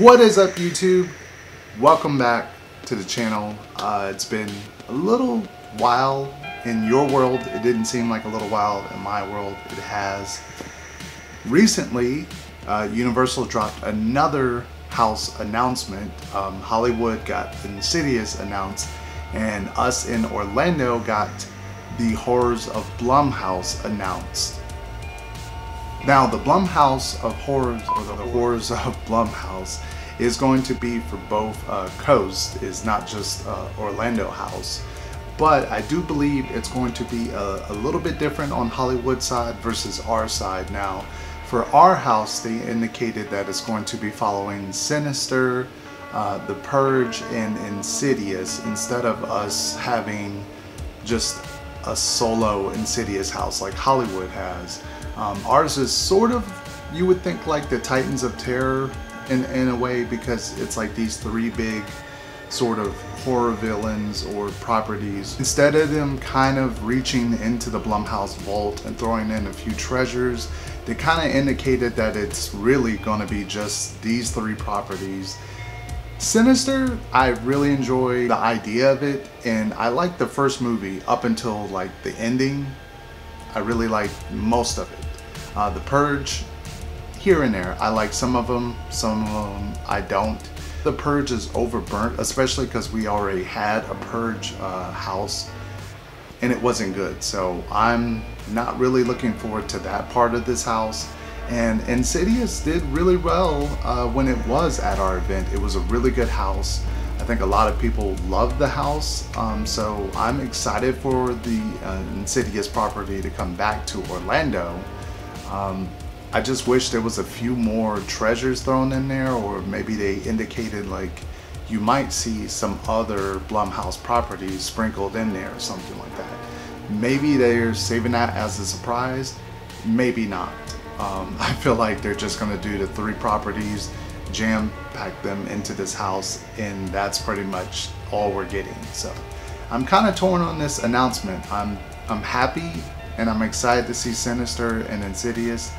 What is up, YouTube? Welcome back to the channel. It's been a little while in your world. It didn't seem like a little while in my world. It has. Recently, Universal dropped another house announcement. Hollywood got Insidious announced, and us in Orlando got the Horrors of Blumhouse announced. Now, the Blumhouse of Horrors, or the Horrors of Blumhouse, is going to be for both coasts. It's not just Orlando house, but I do believe it's going to be a little bit different on Hollywood side versus our side. Now, for our house, they indicated that it's going to be following Sinister, The Purge, and Insidious, instead of us having just a solo Insidious house like Hollywood has. Ours is sort of, you would think, like the Titans of Terror in a way, because it's like these three big sort of horror villains or properties. Instead of them kind of reaching into the Blumhouse vault and throwing in a few treasures, they kind of indicated that it's really going to be just these three properties. Sinister, I really enjoy the idea of it, and I liked the first movie up until like the ending. I really liked most of it. The Purge, here and there, I like some of them I don't. The Purge is overburnt, especially because we already had a Purge house and it wasn't good, so I'm not really looking forward to that part of this house. And Insidious did really well when it was at our event. It was a really good house. I think a lot of people loved the house, so I'm excited for the Insidious property to come back to Orlando. I just wish there was a few more treasures thrown in there, or maybe they indicated like you might see some other Blumhouse properties sprinkled in there or something like that. Maybe they're saving that as a surprise, maybe not. I feel like they're just going to do the three properties, jam-pack them into this house, and that's pretty much all we're getting. So I'm kind of torn on this announcement. I'm happy and I'm excited to see Sinister and Insidious.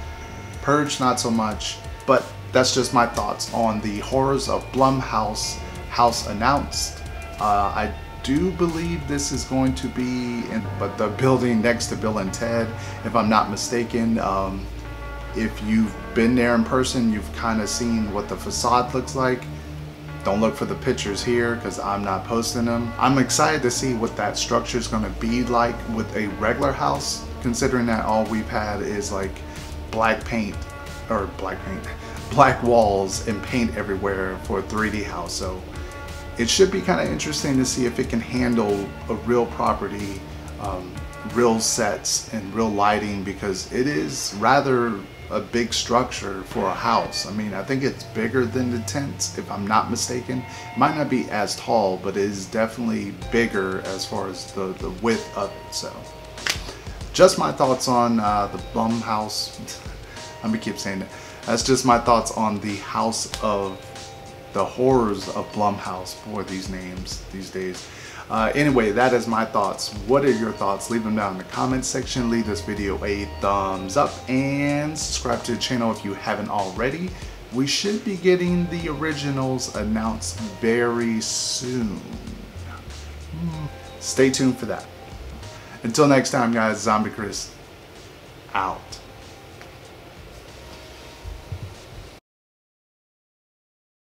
Purge, not so much, but that's just my thoughts on the Horrors of Blumhouse house announced. I do believe this is going to be in the building next to Bill and Ted, if I'm not mistaken. If you've been there in person, you've kind of seen what the facade looks like. Don't look for the pictures here because I'm not posting them. I'm excited to see what that structure is going to be like with a regular house, considering that all we've had is like black walls and paint everywhere for a 3D house. So it should be kind of interesting to see if it can handle a real property, real sets and real lighting, because it is rather a big structure for a house. I mean, I think it's bigger than the tents, if I'm not mistaken. It might not be as tall, but it is definitely bigger as far as the width of it. So just my thoughts on the Blumhouse. I'm gonna keep saying that. That's just my thoughts on the House of the Horrors of Blumhouse, for these names these days. Anyway, that is my thoughts. What are your thoughts? Leave them down in the comments section. Leave this video a thumbs up and subscribe to the channel if you haven't already. We should be getting the originals announced very soon. Stay tuned for that. Until next time, guys, Zombie Chris out.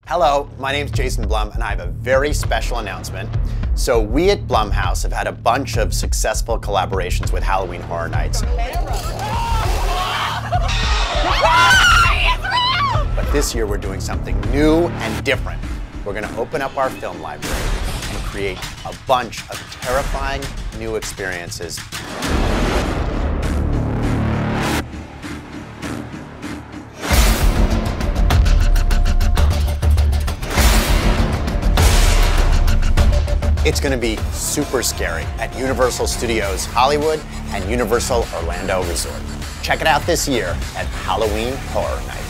Hello, my name's Jason Blum, and I have a very special announcement. So we at Blumhouse have had a bunch of successful collaborations with Halloween Horror Nights. But this year we're doing something new and different. We're going to open up our film library and create a bunch of terrifying new experiences. It's going to be super scary at Universal Studios Hollywood and Universal Orlando Resort. Check it out this year at Halloween Horror Nights.